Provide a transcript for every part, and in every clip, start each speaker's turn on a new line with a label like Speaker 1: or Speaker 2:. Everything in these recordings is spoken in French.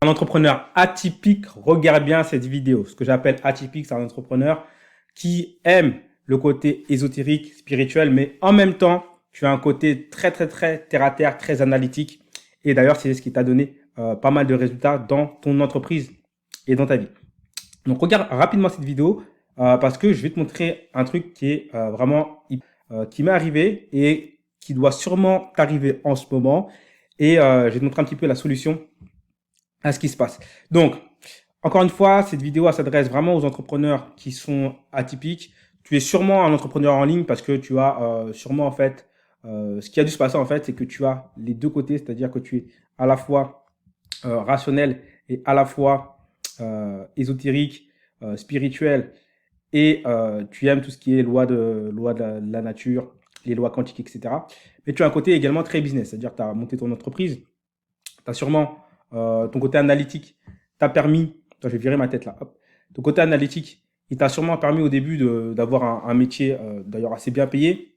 Speaker 1: Un entrepreneur atypique, regarde bien cette vidéo. Ce que j'appelle atypique, c'est un entrepreneur qui aime le côté ésotérique, spirituel, mais en même temps, tu as un côté très terre à terre, très analytique. Et d'ailleurs, c'est ce qui t'a donné pas mal de résultats dans ton entreprise et dans ta vie. Donc, regarde rapidement cette vidéo parce que je vais te montrer un truc qui est qui m'est arrivé et qui doit sûrement t'arriver en ce moment. Et je vais te montrer un petit peu la solution à ce qui se passe. Donc, encore une fois, cette vidéo elle s'adresse vraiment aux entrepreneurs qui sont atypiques. Tu es sûrement un entrepreneur en ligne parce que tu as sûrement en fait, ce qui a dû se passer en fait, c'est que tu as les deux côtés, c'est-à-dire que tu es à la fois rationnel et à la fois ésotérique, spirituel et tu aimes tout ce qui est loi de la nature, les lois quantiques, etc. Mais tu as un côté également très business, c'est-à-dire que tu as monté ton entreprise, tu as sûrement ton côté analytique t'a permis, je vais virer ma tête là, hop, ton côté analytique, il t'a sûrement permis au début d'avoir un métier d'ailleurs assez bien payé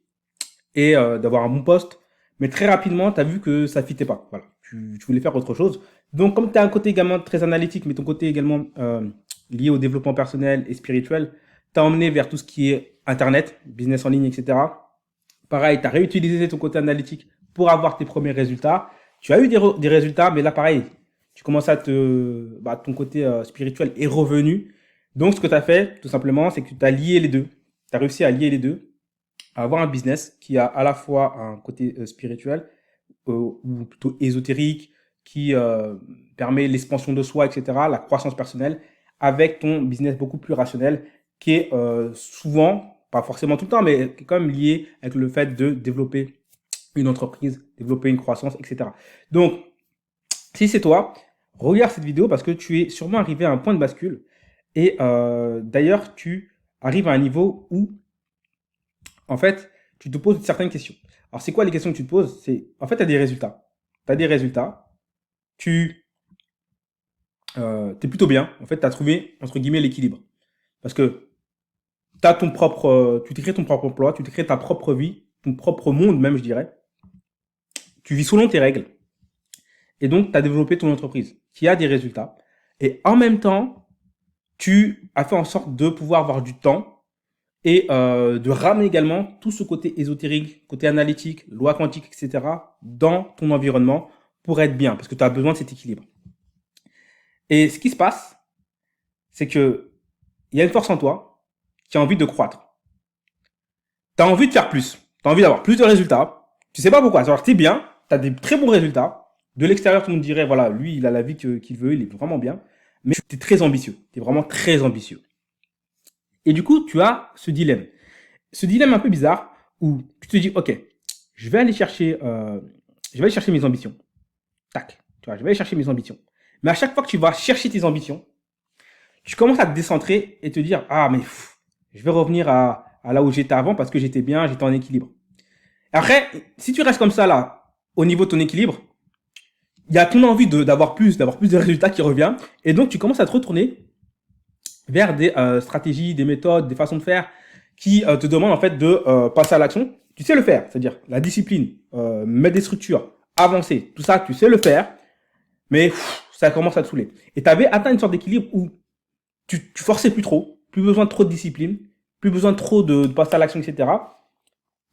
Speaker 1: et d'avoir un bon poste, mais très rapidement, tu as vu que ça ne fitait pas. Voilà, tu voulais faire autre chose. Donc, comme tu as un côté également très analytique, mais ton côté également lié au développement personnel et spirituel, t'as emmené vers tout ce qui est Internet, business en ligne, etc. Pareil, tu as réutilisé ton côté analytique pour avoir tes premiers résultats. Tu as eu des résultats, mais là, pareil, tu commences à ton côté spirituel est revenu. Donc, ce que tu as fait, tout simplement, c'est que tu as lié les deux. Tu as réussi à lier les deux, à avoir un business qui a à la fois un côté spirituel ou plutôt ésotérique, qui permet l'expansion de soi, etc., la croissance personnelle, avec ton business beaucoup plus rationnel, qui est souvent, pas forcément tout le temps, mais qui est quand même lié avec le fait de développer une entreprise, développer une croissance, etc. Donc, si c'est toi, regarde cette vidéo parce que tu es sûrement arrivé à un point de bascule. Et d'ailleurs, tu arrives à un niveau où, en fait, tu te poses certaines questions. Alors, c'est quoi les questions que tu te poses? C'est, en fait, tu as des résultats. Tu as des résultats. Tu es plutôt bien. En fait, tu as trouvé, entre guillemets, l'équilibre. Parce que tu t'es créé ton propre emploi, tu t'es créé ta propre vie, ton propre monde même, je dirais. Tu vis selon tes règles. Et donc, tu as développé ton entreprise qui a des résultats. Et en même temps, tu as fait en sorte de pouvoir avoir du temps et de ramener également tout ce côté ésotérique, côté analytique, loi quantique, etc. dans ton environnement pour être bien, parce que tu as besoin de cet équilibre. Et ce qui se passe, c'est que il y a une force en toi qui a envie de croître. Tu as envie de faire plus. Tu as envie d'avoir plus de résultats. Tu sais pas pourquoi. Alors, tu es bien, tu as des très bons résultats. De l'extérieur, tout le monde dirait, voilà, lui, il a la vie qu'il veut, il est vraiment bien. Mais tu es très ambitieux. Tu es vraiment très ambitieux. Et du coup, tu as ce dilemme. Ce dilemme un peu bizarre où tu te dis, ok, je vais aller chercher mes ambitions. Tac. Tu vois, je vais aller chercher mes ambitions. Mais à chaque fois que tu vas chercher tes ambitions, tu commences à te décentrer et te dire, ah, mais je vais revenir à là où j'étais avant parce que j'étais bien, j'étais en équilibre. Après, si tu restes comme ça là, au niveau de ton équilibre, il y a ton envie d'avoir plus de résultats qui revient. Et donc, tu commences à te retourner vers des stratégies, des méthodes, des façons de faire qui te demandent en fait de passer à l'action. Tu sais le faire, c'est-à-dire la discipline, mettre des structures, avancer, tout ça, tu sais le faire, mais ça commence à te saouler. Et tu avais atteint une sorte d'équilibre où tu forçais plus trop, plus besoin de trop de discipline, plus besoin de trop de passer à l'action, etc.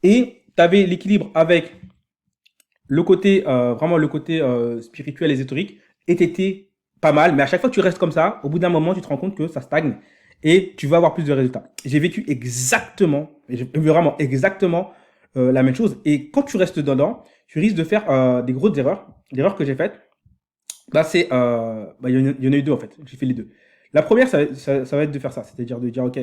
Speaker 1: Et tu avais l'équilibre avec le côté, vraiment le côté spirituel, ésotérique, et t'étais pas mal. Mais à chaque fois que tu restes comme ça, au bout d'un moment, tu te rends compte que ça stagne et tu vas avoir plus de résultats. J'ai vécu exactement, vraiment exactement la même chose. Et quand tu restes dedans, tu risques de faire des grosses erreurs. L'erreur que j'ai faite, bah, il y en a eu deux en fait. J'ai fait les deux. La première, ça va être de faire ça. C'est-à-dire de dire, OK,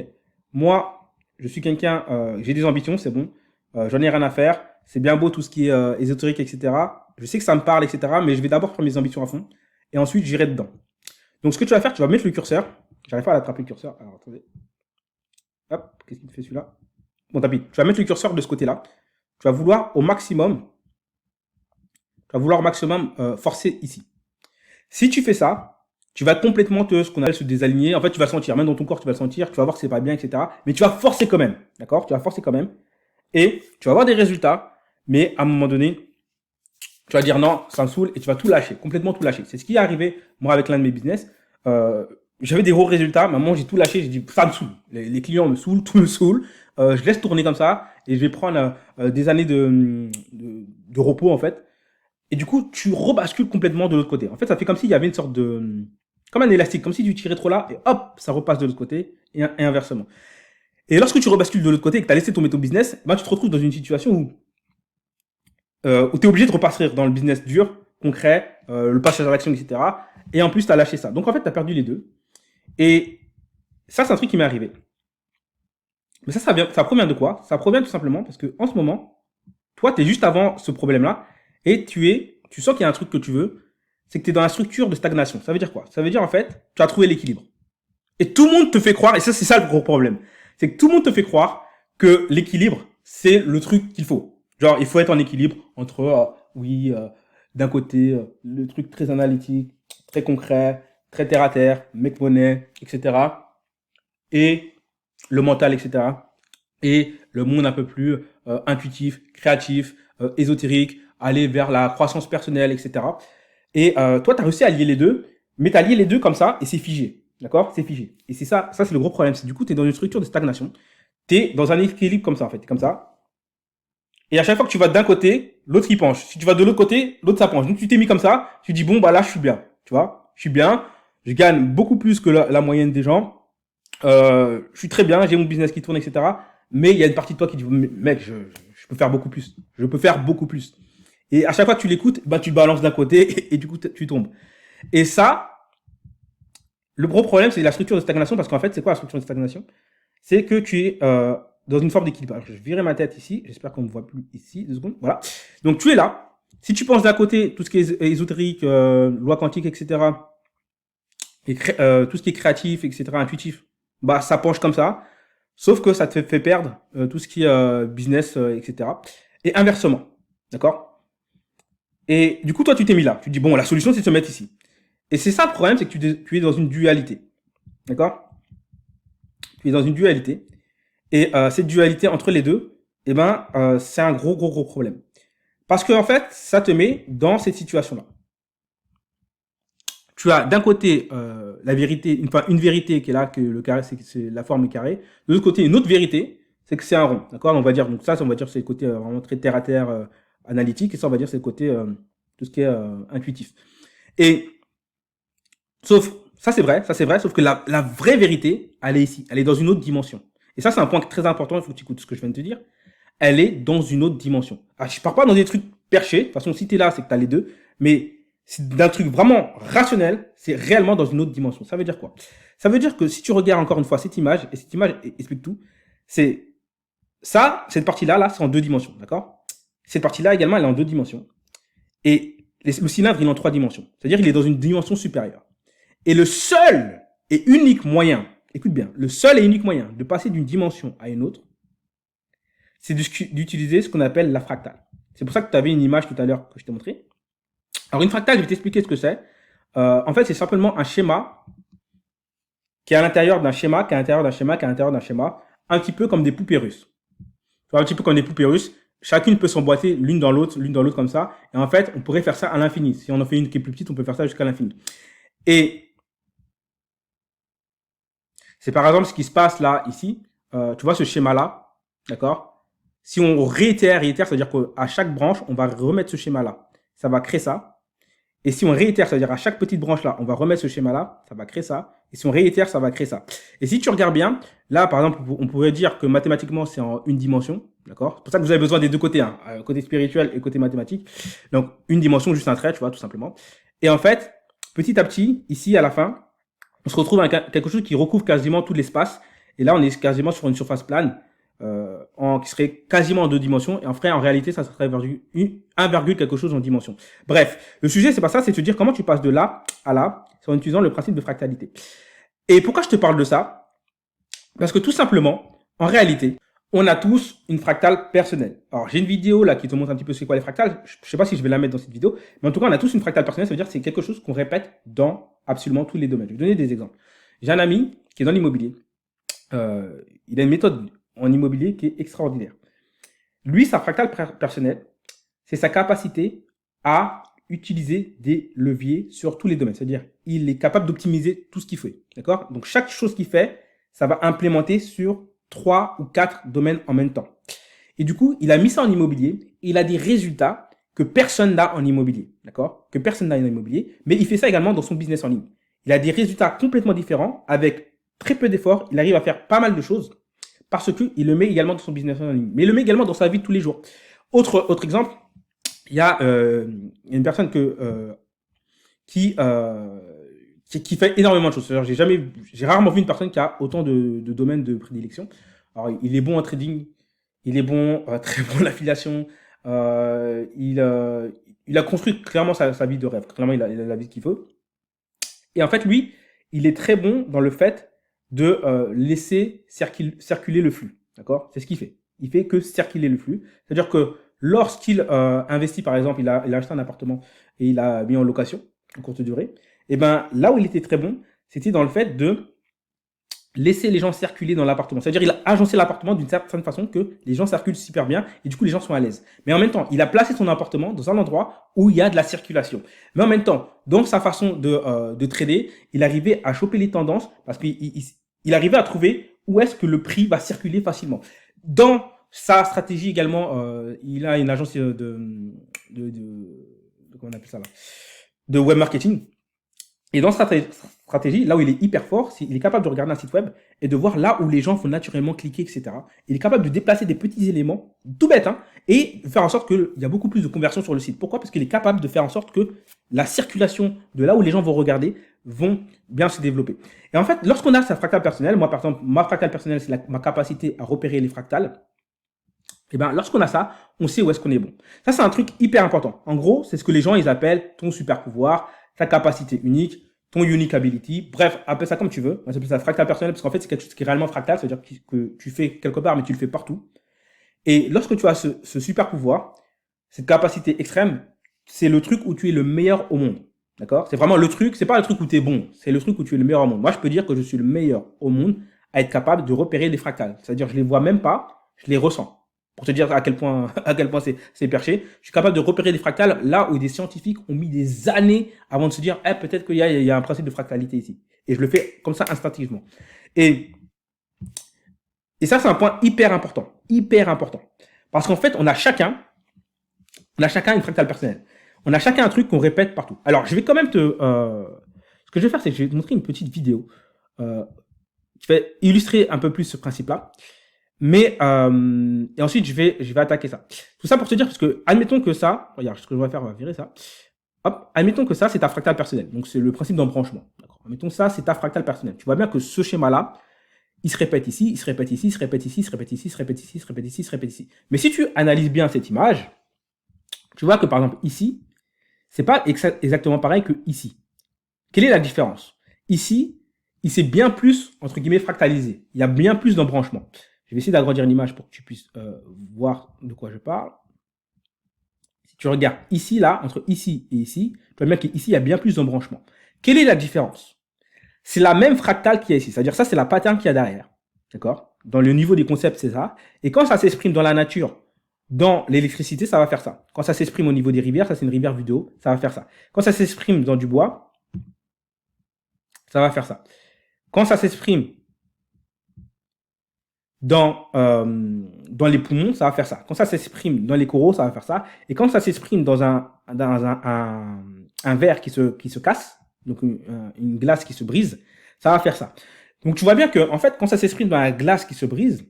Speaker 1: moi, je suis quelqu'un, j'ai des ambitions, c'est bon. J'en ai rien à faire. C'est bien beau tout ce qui est ésotérique, etc. Je sais que ça me parle, etc. Mais je vais d'abord prendre mes ambitions à fond. Et ensuite, j'irai dedans. Donc, ce que tu vas faire, tu vas mettre le curseur. J'arrive pas à l'attraper le curseur. Alors, attendez. Hop, qu'est-ce qu'il fait celui-là? Bon, tapis. Tu vas mettre le curseur de ce côté-là. Tu vas vouloir au maximum, forcer ici. Si tu fais ça, tu vas complètement ce qu'on appelle se désaligner. En fait, tu vas sentir, même dans ton corps, tu vas le sentir, tu vas voir que c'est pas bien, etc. Mais tu vas forcer quand même. D'accord? Tu vas forcer quand même. Et tu vas avoir des résultats. Mais à un moment donné, tu vas dire non, ça me saoule et tu vas tout lâcher, complètement tout lâcher. C'est ce qui est arrivé, moi, avec l'un de mes business. J'avais des gros résultats, maintenant j'ai tout lâché, j'ai dit ça me saoule. Les clients me saoulent, tout me saoule. Je laisse tourner comme ça et je vais prendre des années de repos en fait. Et du coup, tu rebascules complètement de l'autre côté. En fait, ça fait comme s'il y avait une sorte de... Comme un élastique, comme si tu tirais trop là et hop, ça repasse de l'autre côté et inversement. Et lorsque tu rebascules de l'autre côté et que tu as laissé tomber ton business, ben, tu te retrouves dans une situation où tu es obligé de repartir dans le business dur, concret, le passage à l'action, etc. Et en plus, tu as lâché ça. Donc en fait, tu as perdu les deux. Et ça, c'est un truc qui m'est arrivé. Mais ça provient de quoi? Ça provient tout simplement parce que en ce moment, toi, tu es juste avant ce problème-là et tu sens qu'il y a un truc que tu veux, c'est que tu es dans la structure de stagnation. Ça veut dire quoi? Ça veut dire en fait, tu as trouvé l'équilibre. Et tout le monde te fait croire, et ça, c'est ça le gros problème, c'est que tout le monde te fait croire que l'équilibre, c'est le truc qu'il faut. Genre, il faut être en équilibre entre, d'un côté, le truc très analytique, très concret, très terre à terre, mec monnaie, etc. Et le mental, etc. Et le monde un peu plus intuitif, créatif, ésotérique, aller vers la croissance personnelle, etc. Et toi, tu as réussi à lier les deux, mais tu as lié les deux comme ça et c'est figé. D'accord? C'est figé. Et c'est ça c'est le gros problème. C'est du coup, tu es dans une structure de stagnation. Tu es dans un équilibre comme ça, en fait. Comme ça. Et à chaque fois que tu vas d'un côté, l'autre il penche. Si tu vas de l'autre côté, l'autre ça penche. Donc tu t'es mis comme ça, tu dis bon, bah là, je suis bien. Tu vois? Je suis bien. Je gagne beaucoup plus que la moyenne des gens. Je suis très bien, j'ai mon business qui tourne, etc. Mais il y a une partie de toi qui dit, mec, je peux faire beaucoup plus. Je peux faire beaucoup plus. Et à chaque fois que tu l'écoutes, bah, tu balances d'un côté et du coup, tu tombes. Et ça, le gros problème, c'est la structure de stagnation parce qu'en fait, c'est quoi la structure de stagnation? C'est que tu es dans une forme d'équilibre. Alors, je vais virer ma tête ici. J'espère qu'on ne me voit plus ici. 2 secondes. Voilà. Donc, tu es là. Si tu penses d'un côté, tout ce qui est ésotérique, loi quantique, etc., et tout ce qui est créatif, etc., intuitif, bah, ça penche comme ça. Sauf que ça te fait perdre tout ce qui est business, etc. Et inversement. D'accord? Et du coup, toi, tu t'es mis là. Tu te dis, bon, la solution, c'est de se mettre ici. Et c'est ça le problème, c'est que tu es dans une dualité. D'accord? Tu es dans une dualité. Et cette dualité entre les deux, eh ben, c'est un gros, gros, gros problème. Parce que en fait, ça te met dans cette situation-là. Tu as d'un côté la vérité, une vérité qui est là, que le carré, c'est la forme est carrée. De l'autre côté, une autre vérité, c'est que c'est un rond. D'accord? On va dire, donc ça, on va dire c'est le côté vraiment très terre à terre, analytique. Et ça, on va dire c'est le côté tout ce qui est intuitif. Et sauf, ça c'est vrai, sauf que la vraie vérité, elle est ici. Elle est dans une autre dimension. Et ça, c'est un point très important. Il faut que tu écoutes ce que je viens de te dire. Elle est dans une autre dimension. Alors, je pars pas dans des trucs perchés. De toute façon, si tu es là, c'est que tu as les deux. Mais c'est d'un truc vraiment rationnel, c'est réellement dans une autre dimension. Ça veut dire quoi? Ça veut dire que si tu regardes encore une fois cette image, et cette image explique tout, c'est ça, cette partie-là, là, c'est en 2 dimensions. D'accord? Cette partie-là également, elle est en 2 dimensions. Et le cylindre, il est en 3 dimensions. C'est-à-dire, il est dans une dimension supérieure. Et le seul et unique moyen, écoute bien, le seul et unique moyen de passer d'une dimension à une autre, c'est d'utiliser ce qu'on appelle la fractale. C'est pour ça que tu avais une image tout à l'heure que je t'ai montré. Alors une fractale, je vais t'expliquer ce que c'est. En fait, c'est simplement un schéma qui est à l'intérieur d'un schéma, qui est à l'intérieur d'un schéma, qui est à l'intérieur d'un schéma, un petit peu comme des poupées russes. Tu vois, un petit peu comme des poupées russes. Chacune peut s'emboîter l'une dans l'autre comme ça. Et en fait, on pourrait faire ça à l'infini. Si on en fait une qui est plus petite, on peut faire ça jusqu'à l'infini. Et c'est par exemple ce qui se passe là, ici. Tu vois ce schéma-là, d'accord? Si on réitère, c'est-à-dire qu'à chaque branche, on va remettre ce schéma-là. Ça va créer ça. Et si on réitère, c'est-à-dire à chaque petite branche-là, on va remettre ce schéma-là, ça va créer ça. Et si on réitère, ça va créer ça. Et si tu regardes bien, là, par exemple, on pourrait dire que mathématiquement, c'est en une dimension, d'accord? C'est pour ça que vous avez besoin des deux côtés, hein, côté spirituel et côté mathématique. Donc, une dimension, juste un trait, tu vois, tout simplement. Et en fait, petit à petit, ici, à la fin, on se retrouve avec quelque chose qui recouvre quasiment tout l'espace. Et là, on est quasiment sur une surface plane qui serait quasiment en 2 dimensions. Et en réalité, ça serait 1, quelque chose en dimension. Bref, le sujet, c'est pas ça, c'est de se dire comment tu passes de là à là, en utilisant le principe de fractalité. Et pourquoi je te parle de ça? Parce que tout simplement, en réalité, on a tous une fractale personnelle. Alors, j'ai une vidéo là qui te montre un petit peu c'est quoi les fractales. Je sais pas si je vais la mettre dans cette vidéo, mais en tout cas, on a tous une fractale personnelle. Ça veut dire que c'est quelque chose qu'on répète dans absolument tous les domaines. Je vais donner des exemples. J'ai un ami qui est dans l'immobilier. Il a une méthode en immobilier qui est extraordinaire. Lui, sa fractale personnelle, c'est sa capacité à utiliser des leviers sur tous les domaines. C'est-à-dire, il est capable d'optimiser tout ce qu'il fait. D'accord? Donc, chaque chose qu'il fait, ça va implémenter sur 3 ou 4 domaines en même temps. Et du coup, il a mis ça en immobilier. Il a des résultats que personne n'a en immobilier. D'accord? Que personne n'a en immobilier. Mais il fait ça également dans son business en ligne. Il a des résultats complètement différents. Avec très peu d'efforts, il arrive à faire pas mal de choses parce qu'il le met également dans son business en ligne. Mais il le met également dans sa vie de tous les jours. Autre exemple, il y a une personne qui fait énormément de choses. J'ai rarement vu une personne qui a autant de domaines de prédilection. Alors, il est bon en trading, il est bon, très bon en affiliation. Il a construit clairement sa vie de rêve. Clairement, il a la vie qu'il veut. Et en fait, lui, il est très bon dans le fait de laisser circuler le flux. D'accord? C'est ce qu'il fait. Il fait que circuler le flux. C'est-à-dire que lorsqu'il investit, par exemple, il a acheté un appartement et il a mis en location en courte durée, et ben là où il était très bon, c'était dans le fait de laisser les gens circuler dans l'appartement. C'est-à-dire il a agencé l'appartement d'une certaine façon que les gens circulent super bien et du coup les gens sont à l'aise. Mais en même temps, il a placé son appartement dans un endroit où il y a de la circulation. Mais en même temps, dans sa façon de trader, il arrivait à choper les tendances parce qu'il arrivait à trouver où est-ce que le prix va circuler facilement. Dans sa stratégie également, il a une agence comment on appelle ça là, de web marketing. Et dans sa stratégie, là où il est hyper fort, il est capable de regarder un site web et de voir là où les gens vont naturellement cliquer, etc. Il est capable de déplacer des petits éléments, tout bête, hein, et faire en sorte qu'il y a beaucoup plus de conversions sur le site. Pourquoi? Parce qu'il est capable de faire en sorte que la circulation de là où les gens vont regarder vont bien se développer. Et en fait, lorsqu'on a sa fractale personnelle, moi par exemple, ma fractale personnelle, c'est ma capacité à repérer les fractales. Et ben, lorsqu'on a ça, on sait où est-ce qu'on est bon. Ça, c'est un truc hyper important. En gros, c'est ce que les gens, ils appellent ton super pouvoir, ta capacité unique, ton unique ability. Bref, appelle ça comme tu veux. Moi, j'appelle ça fractal personnel parce qu'en fait, c'est quelque chose qui est réellement fractal. C'est-à-dire que tu fais quelque part, mais tu le fais partout. Et lorsque tu as ce super pouvoir, cette capacité extrême, c'est le truc où tu es le meilleur au monde. D'accord? C'est vraiment le truc, c'est pas le truc où tu es bon. C'est le truc où tu es le meilleur au monde. Moi, je peux dire que je suis le meilleur au monde à être capable de repérer les fractales. C'est-à-dire, je les vois même pas, je les ressens. Pour te dire à quel point c'est perché. Je suis capable de repérer des fractales là où des scientifiques ont mis des années avant de se dire, peut-être qu'il y a un principe de fractalité ici. Et je le fais comme ça instinctivement. Et ça, c'est un point hyper important. Hyper important. Parce qu'en fait, on a chacun une fractale personnelle. On a chacun un truc qu'on répète partout. Alors, je vais quand même ce que je vais faire, c'est que je vais te montrer une petite vidéo qui va illustrer un peu plus ce principe-là. Mais et ensuite je vais attaquer ça. Tout ça pour te dire parce que admettons que ça, regarde ce que je vais faire, on va virer ça. Hop, admettons que ça c'est ta fractale personnelle. Donc c'est le principe d'embranchement. D'accord. Admettons ça c'est ta fractale personnelle. Tu vois bien que ce schéma là, il se répète ici, il se répète ici, il se répète ici, il se répète ici, il se répète ici, il se répète ici, il se répète ici. Mais si tu analyses bien cette image, tu vois que par exemple ici, c'est pas exactement pareil que ici. Quelle est la différence? Ici, il s'est bien plus entre guillemets fractalisé. Il y a bien plus d'embranchement. Je vais essayer d'agrandir l'image pour que tu puisses voir de quoi je parle. Si tu regardes ici, là, entre ici et ici, tu vois bien qu'ici, il y a bien plus d'embranchement. Quelle est la différence? C'est la même fractale qu'il y a ici. C'est-à-dire ça, c'est la pattern qu'il y a derrière. D'accord? Dans le niveau des concepts, c'est ça. Et quand ça s'exprime dans la nature, dans l'électricité, ça va faire ça. Quand ça s'exprime au niveau des rivières, ça c'est une rivière vue de haut, ça va faire ça. Quand ça s'exprime dans du bois, ça va faire ça. Quand ça s'exprime dans les poumons, ça va faire ça. Quand ça s'exprime dans les coraux, ça va faire ça. Et quand ça s'exprime dans un verre qui se casse, donc une glace qui se brise, ça va faire ça. Donc tu vois bien que en fait, quand ça s'exprime dans la glace qui se brise,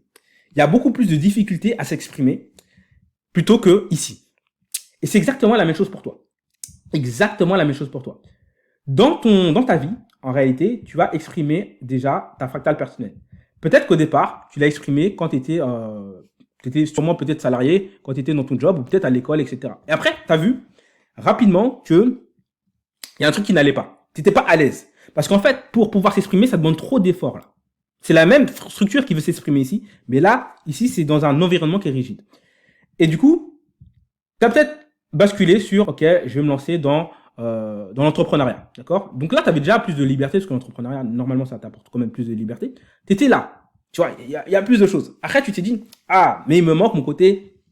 Speaker 1: il y a beaucoup plus de difficultés à s'exprimer plutôt que ici. Et c'est exactement la même chose pour toi. Exactement la même chose pour toi. Dans ta vie, en réalité, tu vas exprimer déjà ta fractale personnelle. Peut-être qu'au départ, tu l'as exprimé quand tu étais sûrement peut-être salarié, quand tu étais dans ton job ou peut-être à l'école, etc. Et après, tu as vu rapidement que il y a un truc qui n'allait pas. Tu n'étais pas à l'aise. Parce qu'en fait, pour pouvoir s'exprimer, ça demande trop d'efforts là. C'est la même structure qui veut s'exprimer ici, mais là, ici, c'est dans un environnement qui est rigide. Et du coup, tu as peut-être basculé sur, ok, je vais me lancer dans l'entrepreneuriat, d'accord? Donc là, tu avais déjà plus de liberté, parce que l'entrepreneuriat, normalement, ça t'apporte quand même plus de liberté. Tu étais là, tu vois, il y a plus de choses. Après, tu t'es dit, mais il me manque mon côté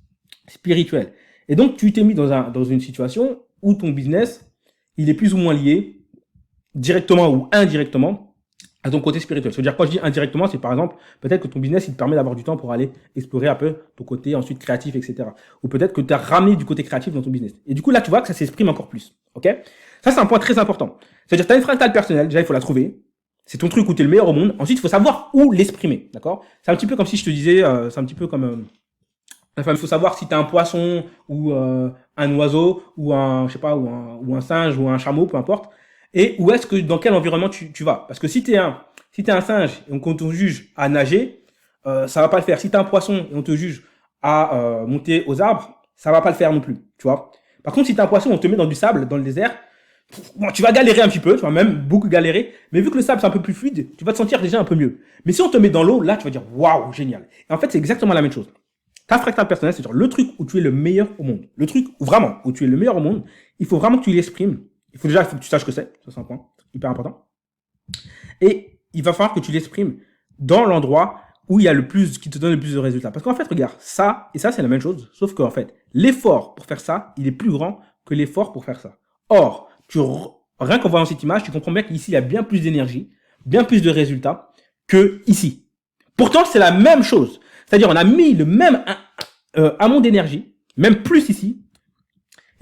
Speaker 1: spirituel. Et donc, tu t'es mis dans une situation où ton business, il est plus ou moins lié, directement ou indirectement, à ton côté spirituel. C'est-à-dire, quand je dis indirectement, c'est par exemple, peut-être que ton business, il te permet d'avoir du temps pour aller explorer un peu ton côté ensuite créatif, etc. Ou peut-être que tu as ramené du côté créatif dans ton business. Et du coup, là, tu vois que ça s'exprime encore plus. Ok? Ça, c'est un point très important. C'est-à-dire, tu as une fractale personnelle, déjà, il faut la trouver. C'est ton truc où tu es le meilleur au monde. Ensuite, il faut savoir où l'exprimer. D'accord? C'est un petit peu comme si je te disais, c'est un petit peu comme, enfin, il faut savoir si tu as un poisson ou un oiseau ou un, je sais pas, ou un singe ou un chameau, peu importe. Et où est-ce que, dans quel environnement tu vas? Parce que si tu es un singe et qu'on te juge à nager, ça va pas le faire. Si tu es un poisson et on te juge à monter aux arbres, ça va pas le faire non plus. Tu vois? Par contre, si tu es un poisson, on te met dans du sable, dans le désert, bon, tu vas galérer un petit peu, tu vas même beaucoup galérer, mais vu que le sable c'est un peu plus fluide, tu vas te sentir déjà un peu mieux. Mais si on te met dans l'eau, là, tu vas dire waouh, génial. Et en fait, c'est exactement la même chose. Ta fractale personnelle, c'est genre le truc où tu es le meilleur au monde. Le truc où vraiment, où tu es le meilleur au monde, il faut vraiment que tu l'exprimes. Il faut que tu saches ce que c'est. Ça, c'est un point hyper important. Et il va falloir que tu l'exprimes dans l'endroit où il y a le plus, qui te donne le plus de résultats. Parce qu'en fait, regarde, ça, et ça, c'est la même chose. Sauf qu'en fait, l'effort pour faire ça, il est plus grand que l'effort pour faire ça. Or, rien qu'en voyant cette image, tu comprends bien qu'ici, il y a bien plus d'énergie, bien plus de résultats que ici. Pourtant, c'est la même chose. C'est-à-dire, on a mis le même amont d'énergie, même plus ici.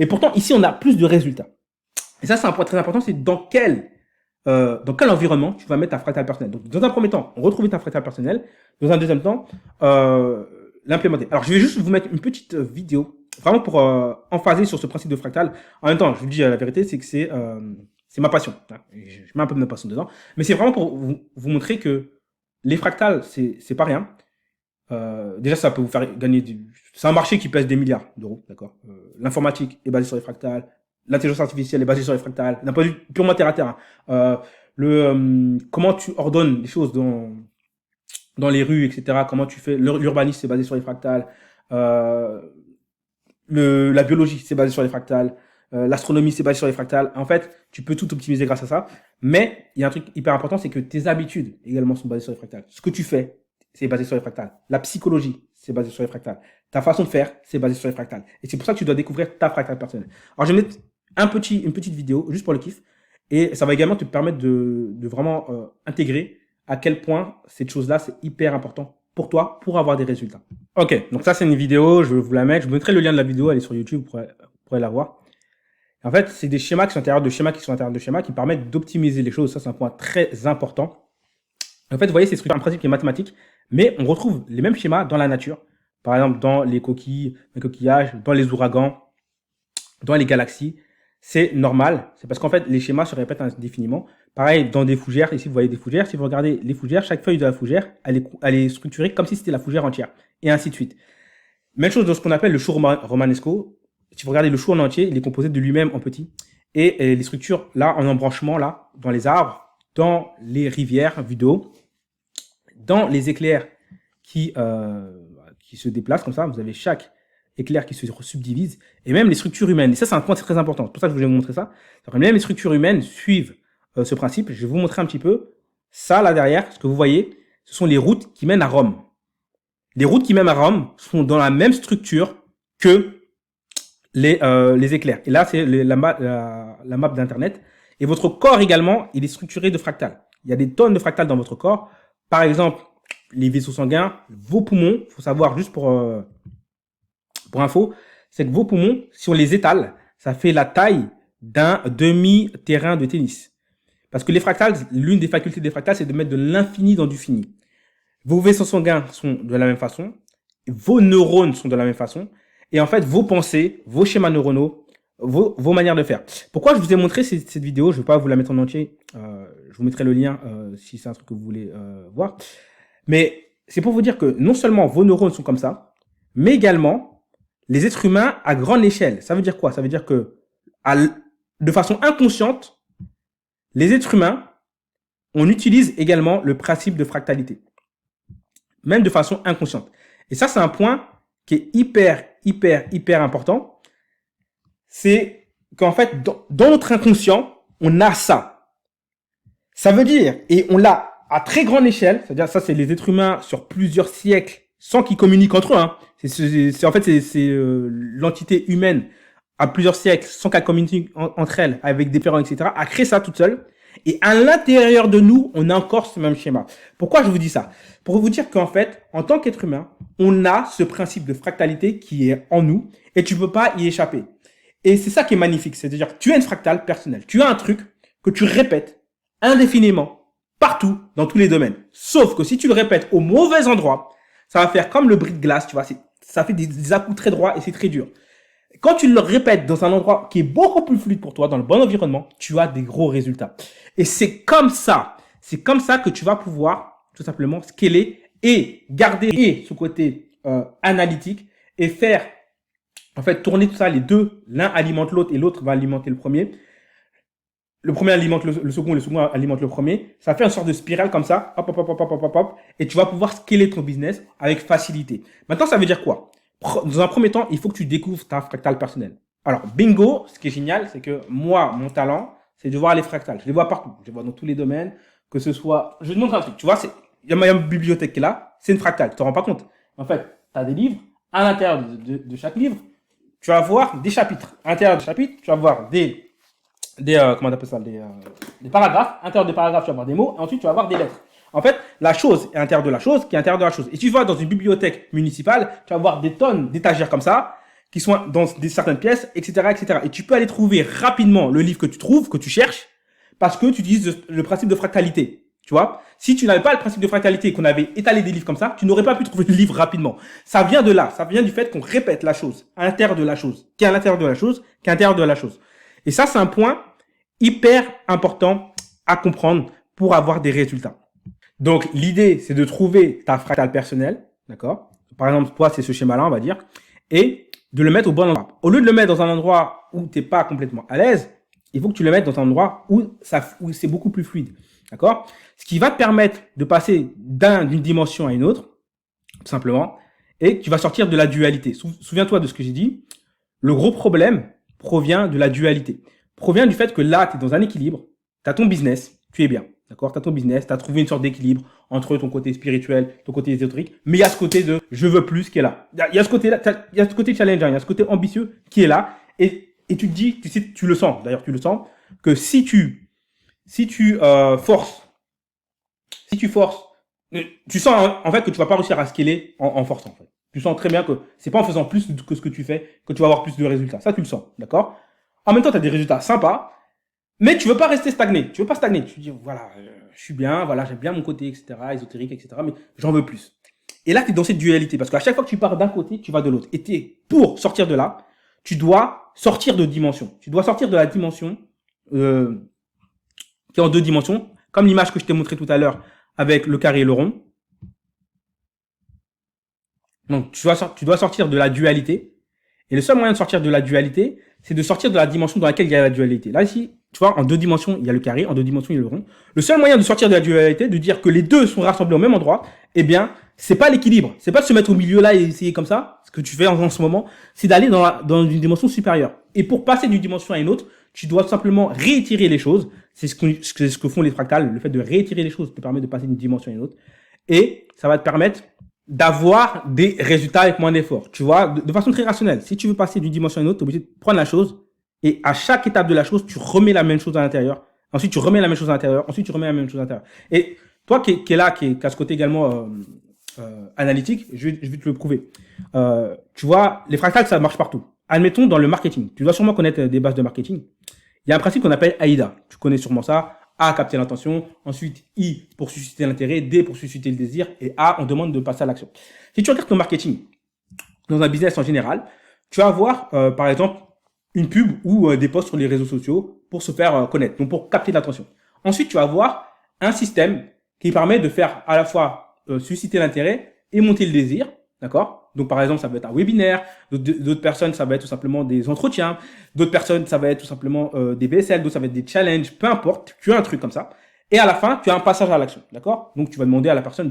Speaker 1: Et pourtant, ici, on a plus de résultats. Et ça, c'est un point très important, c'est dans quel environnement tu vas mettre ta fractale personnelle. Donc, dans un premier temps, retrouver ta fractale personnelle. Dans un deuxième temps, l'implémenter. Alors, je vais juste vous mettre une petite vidéo, vraiment pour emphaser sur ce principe de fractale. En même temps, je vous dis la vérité, c'est que c'est ma passion. Je mets un peu de ma passion dedans. Mais c'est vraiment pour vous montrer que les fractales, c'est pas rien. Déjà, ça peut vous faire gagner c'est un marché qui pèse des milliards d'euros, d'accord. L'informatique est basée sur les fractales, l'intelligence artificielle est basée sur les fractales, d'un point de vue purement terre à terre. Comment tu ordonnes les choses dans les rues, etc. Comment tu fais l'urbanisme, c'est basé sur les fractales. La biologie, c'est basé sur les fractales. L'astronomie, c'est basé sur les fractales. En fait, tu peux tout optimiser grâce à ça. Mais il y a un truc hyper important, c'est que tes habitudes également sont basées sur les fractales. Ce que tu fais, c'est basé sur les fractales. La psychologie, c'est basé sur les fractales. Ta façon de faire, c'est basé sur les fractales. Et c'est pour ça que tu dois découvrir ta fractale personnelle. Alors, je vais mettre une petite vidéo, juste pour le kiff. Et ça va également te permettre de vraiment intégrer à quel point cette chose-là, c'est hyper important pour toi, pour avoir des résultats. Ok, donc ça, c'est une vidéo, je vais vous la mettre. Je vous mettrai le lien de la vidéo, elle est sur YouTube, vous pourrez la voir. En fait, c'est des schémas qui sont à l'intérieur de schémas qui sont à l'intérieur de schémas qui permettent d'optimiser les choses. Ça, c'est un point très important. En fait, vous voyez, c'est un principe qui est mathématique, mais on retrouve les mêmes schémas dans la nature. Par exemple, dans les coquilles, les coquillages, dans les ouragans, dans les galaxies. C'est normal. C'est parce qu'en fait, les schémas se répètent indéfiniment. Pareil, dans des fougères. Ici, vous voyez des fougères. Si vous regardez les fougères, chaque feuille de la fougère, elle est structurée comme si c'était la fougère entière. Et ainsi de suite. Même chose dans ce qu'on appelle le chou romanesco. Si vous regardez le chou en entier, il est composé de lui-même en petit. Et les structures, là, en embranchement, là, dans les arbres, dans les rivières, vues d'eau, dans les éclairs qui se déplacent comme ça. Vous avez chaque éclair qui se subdivise, et même les structures humaines. Et ça, c'est un point très important. C'est pour ça que je voulais vous montrer ça. Même les structures humaines suivent ce principe. Je vais vous montrer un petit peu. Ça, là derrière, ce que vous voyez, ce sont les routes qui mènent à Rome. Les routes qui mènent à Rome sont dans la même structure que les éclairs. Et là, c'est la map d'Internet. Et votre corps également, il est structuré de fractales. Il y a des tonnes de fractales dans votre corps. Par exemple, les vaisseaux sanguins, vos poumons. Il faut savoir, juste pour info, c'est que vos poumons, si on les étale, ça fait la taille d'un demi-terrain de tennis. Parce que les fractales, l'une des facultés des fractales, c'est de mettre de l'infini dans du fini. Vos vaisseaux sanguins sont de la même façon, vos neurones sont de la même façon, et en fait, vos pensées, vos schémas neuronaux, vos manières de faire. Pourquoi je vous ai montré cette vidéo? Je ne vais pas vous la mettre en entier, je vous mettrai le lien si c'est un truc que vous voulez voir. Mais c'est pour vous dire que non seulement vos neurones sont comme ça, mais également les êtres humains à grande échelle. Ça veut dire quoi? Ça veut dire que de façon inconsciente, les êtres humains, on utilise également le principe de fractalité. Même de façon inconsciente. Et ça, c'est un point qui est hyper important. C'est qu'en fait, dans notre inconscient, on a ça. Ça veut dire, et on l'a à très grande échelle, c'est-à-dire ça, c'est les êtres humains sur plusieurs siècles, sans qu'ils communiquent entre eux. Hein. En fait, c'est l'entité humaine à plusieurs siècles, sans qu'elles communiquent entre elles, avec des parents, etc., a créé ça toute seule. Et à l'intérieur de nous, on a encore ce même schéma. Pourquoi je vous dis ça? Pour vous dire qu'en fait, en tant qu'être humain, on a ce principe de fractalité qui est en nous et tu ne peux pas y échapper. Et c'est ça qui est magnifique. C'est-à-dire que tu as une fractale personnelle. Tu as un truc que tu répètes indéfiniment, partout, dans tous les domaines. Sauf que si tu le répètes au mauvais endroit, ça va faire comme le bris de glace, tu vois. Ça fait des à-coups très droits et c'est très dur. Quand tu le répètes dans un endroit qui est beaucoup plus fluide pour toi, dans le bon environnement, tu as des gros résultats. Et c'est comme ça que tu vas pouvoir tout simplement scaler et garder ce côté analytique et faire en fait tourner tout ça, les deux, l'un alimente l'autre et l'autre va alimenter le premier. Le premier alimente le second alimente le premier. Ça fait une sorte de spirale comme ça, hop, hop, hop, hop, hop, hop, hop, et tu vas pouvoir scaler ton business avec facilité. Maintenant, ça veut dire quoi? Dans un premier temps, il faut que tu découvres ta fractale personnelle. Alors, bingo, ce qui est génial, c'est que moi, mon talent, c'est de voir les fractales. Je les vois partout. Je les vois dans tous les domaines, que ce soit... Je vais te montrer un truc. Tu vois, il y a une bibliothèque qui est là, c'est une fractale. Tu te rends pas compte. En fait, tu as des livres. À l'intérieur de chaque livre, tu vas voir des chapitres. À l'intérieur des chapitres, tu vas voir comment on appelle ça, des paragraphes. À l'intérieur des paragraphes, tu vas voir des mots. Et ensuite, tu vas voir des lettres. En fait, la chose est à l'intérieur de la chose, qui est à l'intérieur de la chose. Et tu vas dans une bibliothèque municipale, tu vas voir des tonnes d'étagères comme ça, qui sont dans certaines pièces, etc., etc. Et tu peux aller trouver rapidement le livre que tu trouves, que tu cherches, parce que tu utilises le principe de fractalité. Tu vois? Si tu n'avais pas le principe de fractalité et qu'on avait étalé des livres comme ça, tu n'aurais pas pu trouver le livre rapidement. Ça vient de là. Ça vient du fait qu'on répète la chose à l'intérieur de la chose, qui est à l'intérieur de la chose, qui est à l'intérieur de la chose. Et ça, c'est un point hyper important à comprendre pour avoir des résultats. Donc, l'idée, c'est de trouver ta fractale personnelle, d'accord? Par exemple, toi, c'est ce schéma-là, on va dire, et de le mettre au bon endroit. Au lieu de le mettre dans un endroit où tu n'es pas complètement à l'aise, il faut que tu le mettes dans un endroit où c'est beaucoup plus fluide, d'accord? Ce qui va te permettre de passer d'une dimension à une autre, tout simplement, et tu vas sortir de la dualité. Souviens-toi de ce que j'ai dit. Le gros problème provient de la dualité. Provient du fait que là, tu es dans un équilibre, tu as ton business, tu es bien. D'accord, tu as ton business, tu as trouvé une sorte d'équilibre entre ton côté spirituel, ton côté ésotérique, mais il y a ce côté de je veux plus qui est là. Il y a ce côté-là, il y a ce côté challengeant, il y a ce côté ambitieux qui est là, et tu te dis, tu le sens, d'ailleurs tu le sens, que si tu forces, tu sens en fait que tu vas pas réussir à scaler en forçant. En fait. Tu sens très bien que c'est pas en faisant plus que ce que tu fais que tu vas avoir plus de résultats. Ça, tu le sens, d'accord? En même temps, tu as des résultats sympas, mais tu veux pas rester stagné. Tu veux pas stagner. Tu dis, voilà, je suis bien, voilà, j'aime bien mon côté, etc., ésotérique, etc., mais j'en veux plus. Et là, tu es dans cette dualité, parce qu'à chaque fois que tu pars d'un côté, tu vas de l'autre. Et pour sortir de là, tu dois sortir de dimension. Tu dois sortir de la dimension qui est en deux dimensions, comme l'image que je t'ai montré tout à l'heure avec le carré et le rond. Donc, tu dois sortir de la dualité. Et le seul moyen de sortir de la dualité, c'est de sortir de la dimension dans laquelle il y a la dualité. Là, ici, tu vois, en deux dimensions, il y a le carré, en deux dimensions, il y a le rond. Le seul moyen de sortir de la dualité, de dire que les deux sont rassemblés au même endroit, eh bien, c'est pas l'équilibre. C'est pas de se mettre au milieu là et essayer comme ça, ce que tu fais en ce moment, c'est d'aller dans une dimension supérieure. Et pour passer d'une dimension à une autre, tu dois simplement réétirer les choses. C'est ce que font les fractales. Le fait de réétirer les choses te permet de passer d'une dimension à une autre. Et ça va te permettre d'avoir des résultats avec moins d'efforts. Tu vois, de façon très rationnelle. Si tu veux passer d'une dimension à une autre, tu es obligé de prendre la chose et à chaque étape de la chose, tu remets la même chose à l'intérieur. Ensuite, tu remets la même chose à l'intérieur. Ensuite, tu remets la même chose à l'intérieur. Et toi qui est là, qui a ce côté également analytique, je vais te le prouver. Tu vois, les fractales, ça marche partout. Admettons dans le marketing. Tu dois sûrement connaître des bases de marketing. Il y a un principe qu'on appelle AIDA. Tu connais sûrement ça. A, capter l'attention. Ensuite, I, pour susciter l'intérêt. D, pour susciter le désir. Et A, on demande de passer à l'action. Si tu regardes ton marketing, dans un business en général, tu vas avoir, par exemple, une pub ou des posts sur les réseaux sociaux pour se faire connaître, donc pour capter l'attention. Ensuite, tu vas avoir un système qui permet de faire à la fois susciter l'intérêt et monter le désir, d'accord? Donc, par exemple, ça va être un webinaire. D'autres personnes, ça va être tout simplement des entretiens. D'autres personnes, ça va être tout simplement des VSL. D'autres, ça va être des challenges. Peu importe, tu as un truc comme ça. Et à la fin, tu as un passage à l'action, d'accord? Donc, tu vas demander à la personne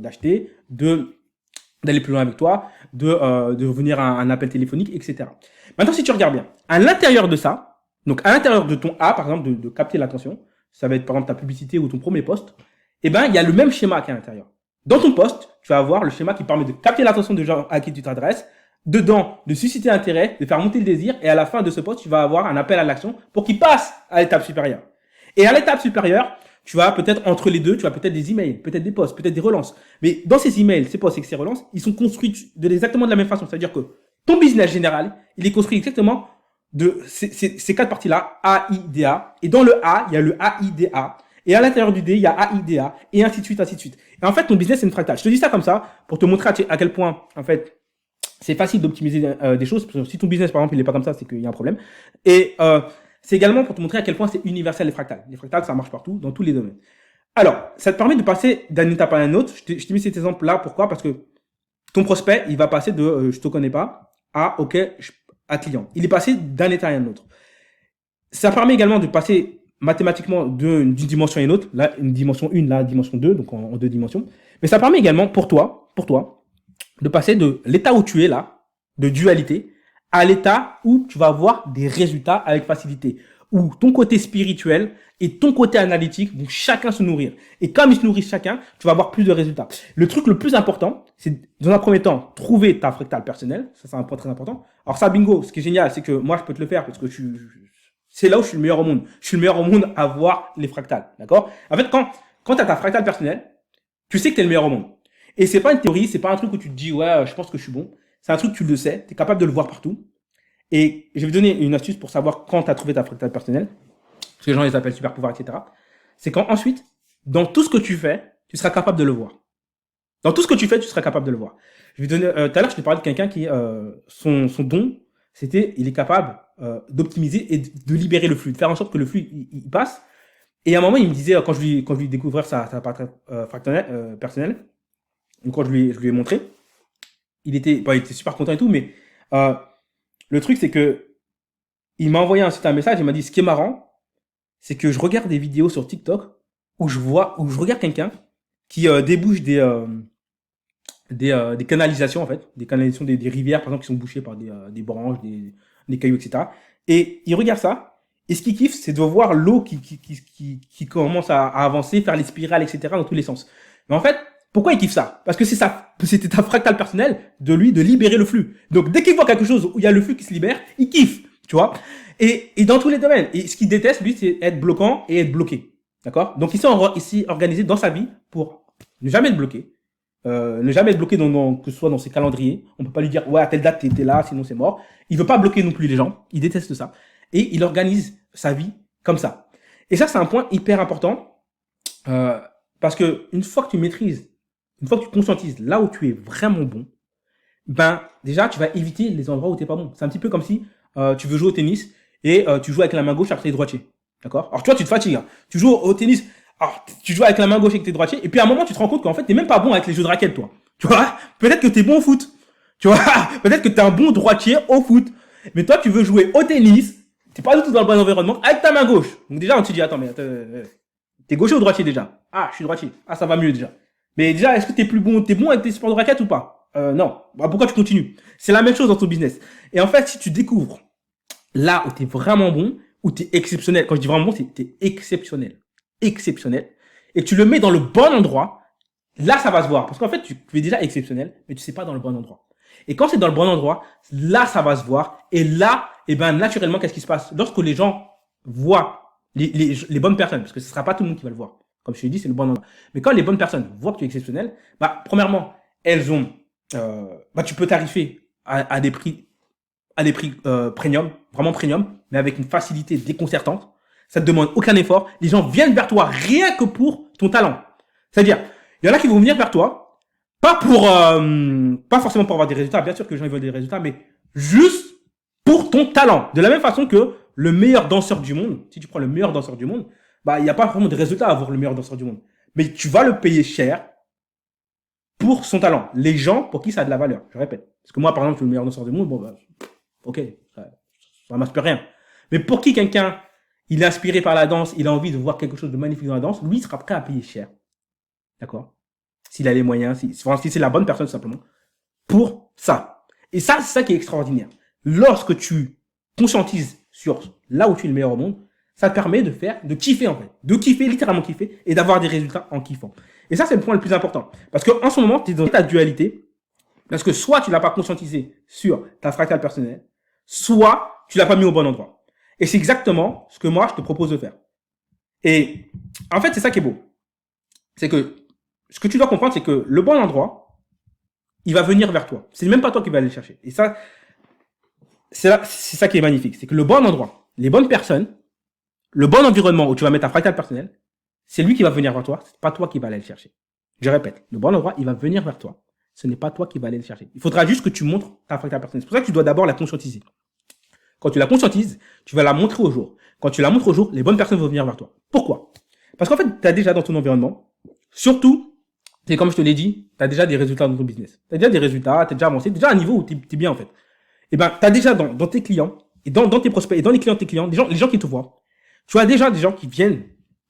Speaker 1: d'acheter, d'aller plus loin avec toi, de venir à un appel téléphonique, etc. Maintenant, si tu regardes bien, à l'intérieur de ça, donc à l'intérieur de ton A, par exemple, de capter l'attention, ça va être par exemple ta publicité ou ton premier post, eh ben, il y a le même schéma qui est à l'intérieur. Dans ton post, tu vas avoir le schéma qui permet de capter l'attention des gens à qui tu t'adresses, dedans de susciter l'intérêt, de faire monter le désir, et à la fin de ce post, tu vas avoir un appel à l'action pour qu'il passe à l'étape supérieure. Et à l'étape supérieure, tu vas peut-être entre les deux, tu as peut-être des emails, peut-être des posts, peut-être des relances. Mais dans ces emails, ces posts et ces relances, ils sont construits exactement de la même façon. C'est-à-dire que ton business général, il est construit exactement de ces quatre parties-là, A, I, D, A. Et dans le A, il y a le A, I, D, A. Et à l'intérieur du D, il y a A, I, D, A. Et ainsi de suite, ainsi de suite. Et en fait, ton business, c'est une fractale. Je te dis ça comme ça pour te montrer à quel point, en fait, c'est facile d'optimiser des choses. Parce que si ton business, par exemple, il n'est pas comme ça, c'est qu'il y a un problème. Et c'est également pour te montrer à quel point c'est universel les fractales. Les fractales, ça marche partout, dans tous les domaines. Alors, ça te permet de passer d'une étape à une autre. Je t'ai mis cet exemple-là. Pourquoi? Parce que ton prospect, il va passer de je te connais pas à OK, à client. Il est passé d'un état à un autre. Ça permet également de passer mathématiquement d'une dimension à une autre. Là, une dimension 1, là, dimension 2, donc en deux dimensions. Mais ça permet également pour toi, de passer de l'état où tu es là, de dualité, à l'état où tu vas avoir des résultats avec facilité, où ton côté spirituel et ton côté analytique vont chacun se nourrir. Et comme ils se nourrissent chacun, tu vas avoir plus de résultats. Le truc le plus important, c'est dans un premier temps, trouver ta fractale personnelle. Ça, c'est un point très important. Alors ça, bingo, ce qui est génial, c'est que moi, je peux te le faire parce que c'est là où je suis le meilleur au monde. Je suis le meilleur au monde à voir les fractales. D'accord? En fait, quand tu as ta fractale personnelle, tu sais que tu es le meilleur au monde. Et c'est pas une théorie, c'est pas un truc où tu te dis, ouais, je pense que je suis bon. C'est un truc, tu le sais, tu es capable de le voir partout. Et je vais te donner une astuce pour savoir quand tu as trouvé ta fractale personnelle. Parce que les gens les appellent super pouvoir, etc. C'est quand ensuite, dans tout ce que tu fais, tu seras capable de le voir. Dans tout ce que tu fais, tu seras capable de le voir. Je vais te donner, tout à l'heure, je t'ai parlé de quelqu'un qui, son don, c'était, il est capable d'optimiser et de libérer le flux, de faire en sorte que le flux, il passe. Et à un moment, il me disait, quand je lui découvrais sa fractale personnelle, donc quand je lui ai montré, il était super content et tout, mais le truc, c'est que il m'a envoyé ensuite un message, il m'a dit, ce qui est marrant, c'est que je regarde des vidéos sur TikTok où je regarde quelqu'un qui débouche des canalisations, en fait, des canalisations des rivières, par exemple, qui sont bouchées par des branches, des cailloux, etc. Et il regarde ça, et ce qu'il kiffe, c'est de voir l'eau qui commence à avancer, faire les spirales, etc., dans tous les sens. Mais en fait, pourquoi il kiffe ça? Parce que c'était ta fractale personnelle de lui de libérer le flux. Donc dès qu'il voit quelque chose où il y a le flux qui se libère, il kiffe, tu vois. Et dans tous les domaines. Et ce qu'il déteste, lui, c'est être bloquant et être bloqué. D'accord? Donc il s'est organisé dans sa vie pour ne jamais être bloqué. Ne jamais être bloqué que ce soit dans ses calendriers. On peut pas lui dire, ouais, à telle date, t'es là, sinon c'est mort. Il veut pas bloquer non plus les gens. Il déteste ça. Et il organise sa vie comme ça. Et ça, c'est un point hyper important. Parce que une fois que tu maîtrises, une fois que tu conscientises là où tu es vraiment bon, ben, déjà, tu vas éviter les endroits où t'es pas bon. C'est un petit peu comme si, tu veux jouer au tennis et tu joues avec la main gauche alors que t'es droitier. D'accord? Alors, tu vois, tu te fatigues, hein. Tu joues au tennis, alors, tu joues avec la main gauche et que t'es droitier, et puis à un moment, tu te rends compte qu'en fait, t'es même pas bon avec les jeux de raquettes, toi. Tu vois? Peut-être que t'es bon au foot. Tu vois? Peut-être que t'es un bon droitier au foot. Mais toi, tu veux jouer au tennis, t'es pas du tout dans le bon environnement, avec ta main gauche. Donc déjà, on te dit, attends, mais t'es gaucher ou droitier déjà? Ah, je suis droitier. Ah, ça va mieux déjà. Mais déjà, est-ce que t'es bon avec tes sports de raquettes ou pas? Non. Bah, pourquoi tu continues? C'est la même chose dans ton business. Et en fait, si tu découvres là où t'es vraiment bon, où t'es exceptionnel, quand je dis vraiment bon, t'es exceptionnel. Exceptionnel. Et tu le mets dans le bon endroit, là, ça va se voir. Parce qu'en fait, tu es déjà exceptionnel, mais tu sais pas dans le bon endroit. Et quand c'est dans le bon endroit, là, ça va se voir. Et là, eh ben, naturellement, qu'est-ce qui se passe? Lorsque les gens voient les bonnes personnes, parce que ce sera pas tout le monde qui va le voir. Comme je te l'ai dit, c'est le bon endroit. Mais quand les bonnes personnes voient que tu es exceptionnel, bah, premièrement, elles ont, bah, tu peux tarifer à des prix premium, vraiment premium, mais avec une facilité déconcertante. Ça te demande aucun effort. Les gens viennent vers toi rien que pour ton talent. C'est-à-dire, il y en a qui vont venir vers toi, pas forcément pour avoir des résultats. Bien sûr que les gens ils veulent des résultats, mais juste pour ton talent. De la même façon que le meilleur danseur du monde, si tu prends le meilleur danseur du monde, bah, il n'y a pas vraiment de résultats à avoir le meilleur danseur du monde. Mais tu vas le payer cher pour son talent. Les gens, pour qui ça a de la valeur. Je répète. Parce que moi, par exemple, je suis le meilleur danseur du monde, bon, bah, ok, ça m'inspire rien. Mais pour qui quelqu'un, il est inspiré par la danse, il a envie de voir quelque chose de magnifique dans la danse, lui, il sera prêt à payer cher. D'accord? S'il a les moyens, si c'est la bonne personne, simplement, pour ça. Et ça, c'est ça qui est extraordinaire. Lorsque tu conscientises sur là où tu es le meilleur au monde, ça te permet de kiffer, en fait. De kiffer, littéralement kiffer, et d'avoir des résultats en kiffant. Et ça, c'est le point le plus important. Parce qu'en ce moment, tu es dans ta dualité. Parce que soit tu l'as pas conscientisé sur ta fractale personnelle, soit tu l'as pas mis au bon endroit. Et c'est exactement ce que moi, je te propose de faire. Et en fait, c'est ça qui est beau. C'est que ce que tu dois comprendre, c'est que le bon endroit, il va venir vers toi. C'est même pas toi qui vas aller le chercher. Et ça, c'est ça qui est magnifique. C'est que le bon endroit, les bonnes personnes, le bon environnement où tu vas mettre ta fractale personnelle, c'est lui qui va venir vers toi. C'est pas toi qui va aller le chercher. Je répète, le bon endroit, il va venir vers toi. Ce n'est pas toi qui va aller le chercher. Il faudra juste que tu montres ta fractale personnelle. C'est pour ça que tu dois d'abord la conscientiser. Quand tu la conscientises, tu vas la montrer au jour. Quand tu la montres au jour, les bonnes personnes vont venir vers toi. Pourquoi? Parce qu'en fait, tu as déjà dans ton environnement, surtout, c'est comme je te l'ai dit, tu as déjà des résultats dans ton business. Tu as déjà des résultats, tu es déjà avancé, déjà à un niveau où tu es bien en fait. Et ben, tu as déjà dans tes clients, et dans tes prospects, et dans les clients de tes clients, les gens qui te voient, tu as déjà des gens qui viennent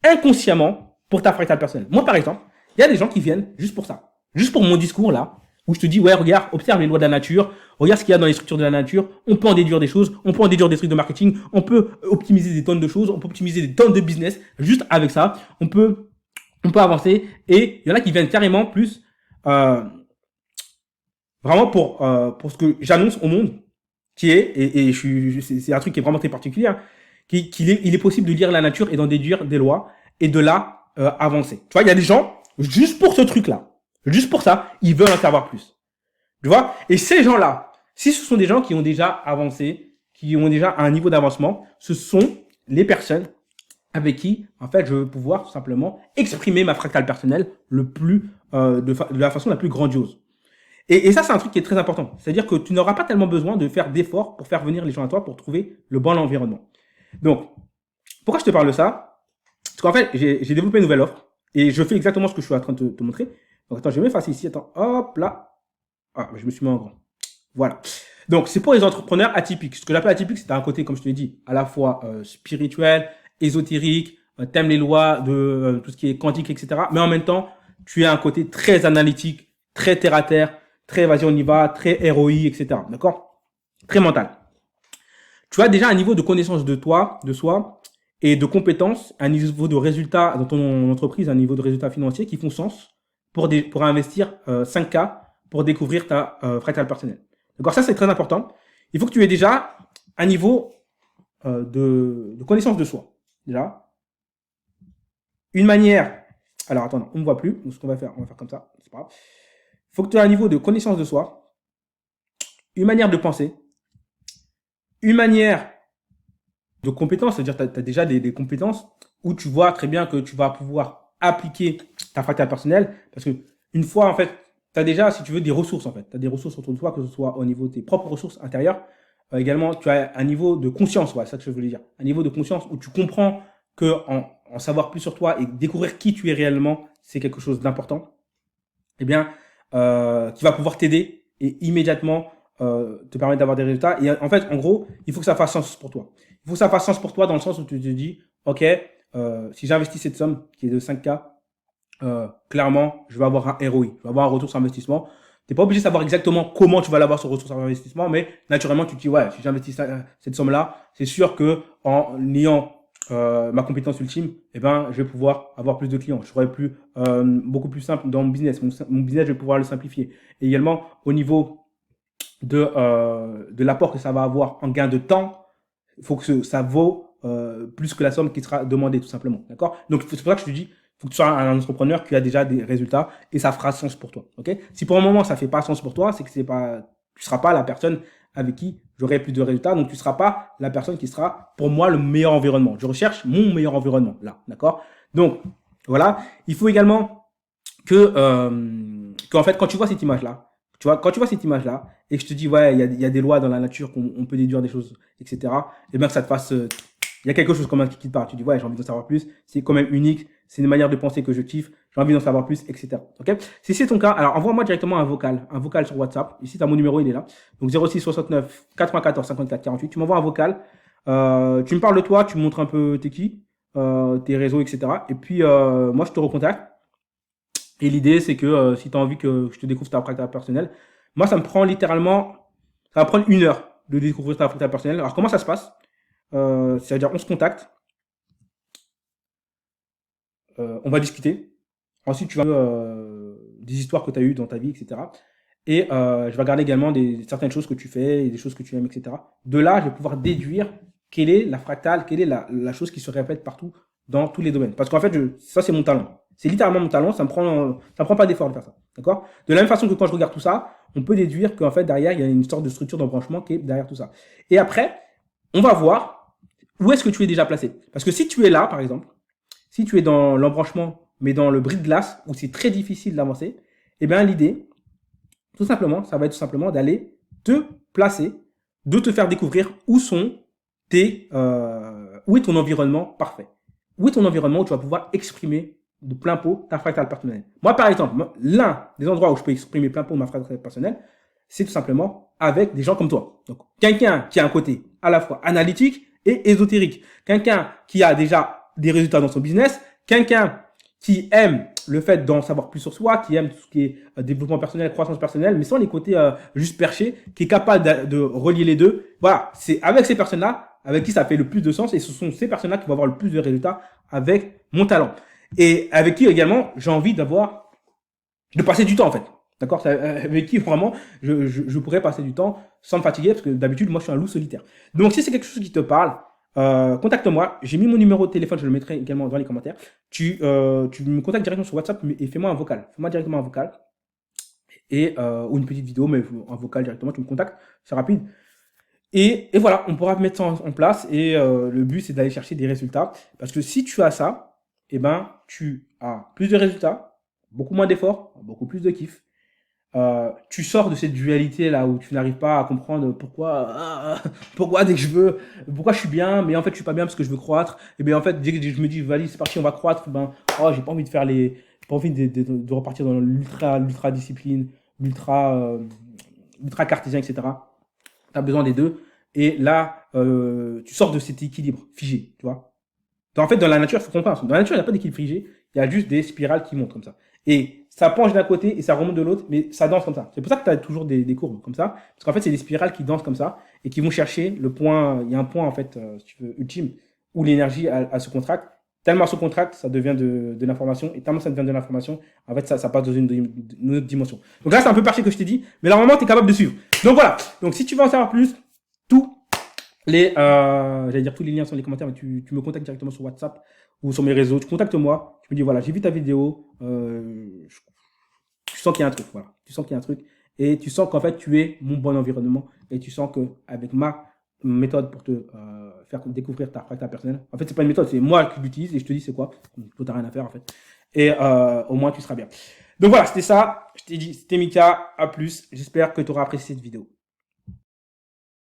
Speaker 1: inconsciemment pour ta fractale personnelle. Moi, par exemple, il y a des gens qui viennent juste pour ça. Juste pour mon discours là, où je te dis, ouais, regarde, observe les lois de la nature, regarde ce qu'il y a dans les structures de la nature, on peut en déduire des choses, on peut en déduire des trucs de marketing, on peut optimiser des tonnes de choses, on peut optimiser des tonnes de business, juste avec ça, on peut avancer, et il y en a qui viennent carrément plus, vraiment pour ce que j'annonce au monde, qui est, et c'est un truc qui est vraiment très particulier, hein, il est possible de lire la nature et d'en déduire des lois, et de là, avancer. Tu vois, il y a des gens, juste pour ce truc-là, juste pour ça, ils veulent en savoir plus. Tu vois? Et ces gens-là, si ce sont des gens qui ont déjà avancé, qui ont déjà un niveau d'avancement, ce sont les personnes avec qui, en fait, je veux pouvoir tout simplement exprimer ma fractale personnelle le plus, de la façon la plus grandiose. Et ça, c'est un truc qui est très important. C'est-à-dire que tu n'auras pas tellement besoin de faire d'efforts pour faire venir les gens à toi pour trouver le bon environnement. Donc, pourquoi je te parle de ça? Parce qu'en fait, j'ai développé une nouvelle offre et je fais exactement ce que je suis en train de te montrer. Donc, attends, je vais m'effacer ici. Attends, hop là. Ah, je me suis mis en grand. Voilà. Donc, c'est pour les entrepreneurs atypiques. Ce que j'appelle atypique, c'est un côté, comme je te l'ai dit, à la fois spirituel, ésotérique, t'aimes les lois de tout ce qui est quantique, etc. Mais en même temps, tu as un côté très analytique, très terre à terre, très vas-y, on y va, très ROI, etc. D'accord? Très mental. Tu as déjà un niveau de connaissance de toi, de soi, et de compétences, un niveau de résultat dans ton entreprise, un niveau de résultat financier qui font sens pour investir 5K pour découvrir ta fractale personnelle. D'accord? Ça, c'est très important. Il faut que tu aies déjà un niveau de connaissance de soi. Déjà. Une manière. Alors, attends, non, on ne voit plus. Donc, ce qu'on va faire, on va faire comme ça. C'est pas grave. Il faut que tu aies un niveau de connaissance de soi. Une manière de penser. Une manière de compétences. C'est-à-dire que tu as déjà des compétences où tu vois très bien que tu vas pouvoir appliquer ta fractale personnelle. Parce que une fois, en fait, tu as déjà, si tu veux, des ressources, en fait. Tu as des ressources autour de toi, que ce soit au niveau de tes propres ressources intérieures. Également, tu as un niveau de conscience, ouais, c'est ça que je voulais dire. Un niveau de conscience où tu comprends que en savoir plus sur toi et découvrir qui tu es réellement, c'est quelque chose d'important. Eh bien, qui va pouvoir t'aider et immédiatement te permettre d'avoir des résultats. Et en fait, en gros, il faut que ça fasse sens pour toi. Il faut que ça fasse sens pour toi dans le sens où tu te dis, ok, si j'investis cette somme qui est de 5K, clairement, je vais avoir un ROI, je vais avoir un retour sur investissement. Tu n'es pas obligé de savoir exactement comment tu vas l'avoir ce retour sur investissement, mais naturellement, tu te dis, ouais, si j'investis cette somme-là, c'est sûr que en ayant ma compétence ultime, eh ben, je vais pouvoir avoir plus de clients. Je serai beaucoup plus simple dans mon business. Mon business, je vais pouvoir le simplifier. Et également, au niveau de l'apport que ça va avoir en gain de temps, il faut que ça vaut plus que la somme qui sera demandée, tout simplement. D'accord? Donc, c'est pour ça que je te dis, faut que tu sois un entrepreneur qui a déjà des résultats et ça fera sens pour toi. Ok? Si pour un moment ça fait pas sens pour toi, c'est que tu seras pas la personne avec qui j'aurai plus de résultats. Donc tu seras pas la personne qui sera pour moi le meilleur environnement. Je recherche mon meilleur environnement là, d'accord? Donc voilà. Il faut également qu'en fait quand tu vois cette image là, quand tu vois cette image là et que je te dis ouais il y a des lois dans la nature qu'on peut déduire des choses, etc. Et bien que ça te fasse il y a quelque chose comme un qui te parle. Tu dis, ouais, j'ai envie d'en savoir plus. C'est quand même unique. C'est une manière de penser que je kiffe. J'ai envie d'en savoir plus, etc. Ok? Si c'est ton cas, alors envoie-moi directement un vocal sur WhatsApp. Ici, tu as mon numéro, il est là. Donc 06 69 94 54 48. Tu m'envoies un vocal. Tu me parles de toi, tu me montres un peu t'es qui, tes réseaux, etc. Et puis, moi, je te recontacte. Et l'idée, c'est que si tu as envie que je te découvre ta pratique personnelle, moi, ça me prend littéralement, ça va prendre 1 heure de découvrir ta pratique personnelle. Alors, comment ça se passe? C'est-à-dire on se contacte, on va discuter. Ensuite, tu vas des histoires que tu as eues dans ta vie, etc. Et je vais regarder également certaines choses que tu fais et des choses que tu aimes, etc. De là, je vais pouvoir déduire quelle est la fractale, quelle est la chose qui se répète partout dans tous les domaines. Parce qu'en fait, ça, c'est mon talent. C'est littéralement mon talent, ça me prend pas d'effort de faire ça. D'accord? De la même façon que quand je regarde tout ça, on peut déduire qu'en fait, derrière, il y a une sorte de structure d'embranchement qui est derrière tout ça. Et après, on va voir où est-ce que tu es déjà placé. Parce que si tu es là, par exemple, si tu es dans l'embranchement, mais dans le bris de glace, où c'est très difficile d'avancer, eh bien, l'idée, tout simplement, ça va être tout simplement d'aller te placer, de te faire découvrir où est ton environnement parfait. Où est ton environnement où tu vas pouvoir exprimer de plein pot ta fractale personnelle. Moi, par exemple, l'un des endroits où je peux exprimer plein pot ma fractale personnelle, c'est tout simplement avec des gens comme toi. Donc, quelqu'un qui a un côté à la fois analytique et ésotérique. Quelqu'un qui a déjà des résultats dans son business. Quelqu'un qui aime le fait d'en savoir plus sur soi, qui aime tout ce qui est développement personnel, croissance personnelle, mais sans les côtés juste perchés, qui est capable de relier les deux. Voilà, c'est avec ces personnes-là avec qui ça fait le plus de sens et ce sont ces personnes-là qui vont avoir le plus de résultats avec mon talent. Et avec qui également j'ai envie de passer du temps en fait. D'accord? Avec qui vraiment je pourrais passer du temps sans me fatiguer parce que d'habitude moi je suis un loup solitaire. Donc si c'est quelque chose qui te parle, contacte-moi. J'ai mis mon numéro de téléphone, je le mettrai également dans les commentaires. Tu me contactes directement sur WhatsApp et fais-moi un vocal. Fais-moi directement un vocal ou une petite vidéo, mais un vocal directement. Tu me contactes, c'est rapide. Et voilà, on pourra mettre ça en place. Et le but c'est d'aller chercher des résultats parce que si tu as ça, eh ben tu as plus de résultats, beaucoup moins d'efforts, beaucoup plus de kiff. Tu sors de cette dualité là où tu n'arrives pas à comprendre pourquoi dès que pourquoi je suis bien, mais en fait je suis pas bien parce que je veux croître. Et bien en fait dès que je me dis vas-y c'est parti on va croître, j'ai pas envie de faire j'ai pas envie de repartir dans l'ultra discipline, l'ultra cartésien, etc. Tu as besoin des deux. Et là tu sors de cet équilibre figé, tu vois. En fait, dans la nature, il faut qu'on pense. Dans la nature, il n'y a pas d'équilibre figé. Il y a juste des spirales qui montent comme ça. Et ça penche d'un côté et ça remonte de l'autre, mais ça danse comme ça. C'est pour ça que tu as toujours des courbes comme ça. Parce qu'en fait, c'est des spirales qui dansent comme ça et qui vont chercher le point. Il y a un point, en fait, si tu veux, ultime, où l'énergie elle se contracte. Tellement elle se contracte, ça devient de l'information. Et tellement ça devient de l'information, en fait, ça passe dans une autre dimension. Donc là, c'est un peu perché que je t'ai dit, mais normalement, tu es capable de suivre. Donc voilà. Donc si tu veux en savoir plus, tout j'allais dire tous les liens sont dans les commentaires, mais tu me contactes directement sur WhatsApp ou sur mes réseaux. Tu contactes moi, tu me dis voilà, j'ai vu ta vidéo, tu sens qu'il y a un truc, voilà. Tu sens qu'il y a un truc et tu sens qu'en fait tu es mon bon environnement et tu sens que avec ma méthode pour te faire découvrir ta fractale personnelle. En fait, c'est pas une méthode, c'est moi qui l'utilise et je te dis c'est quoi. Toi, t'as rien à faire en fait. Et au moins tu seras bien. Donc voilà, c'était ça. Je t'ai dit, c'était Mika. À plus. J'espère que tu auras apprécié cette vidéo.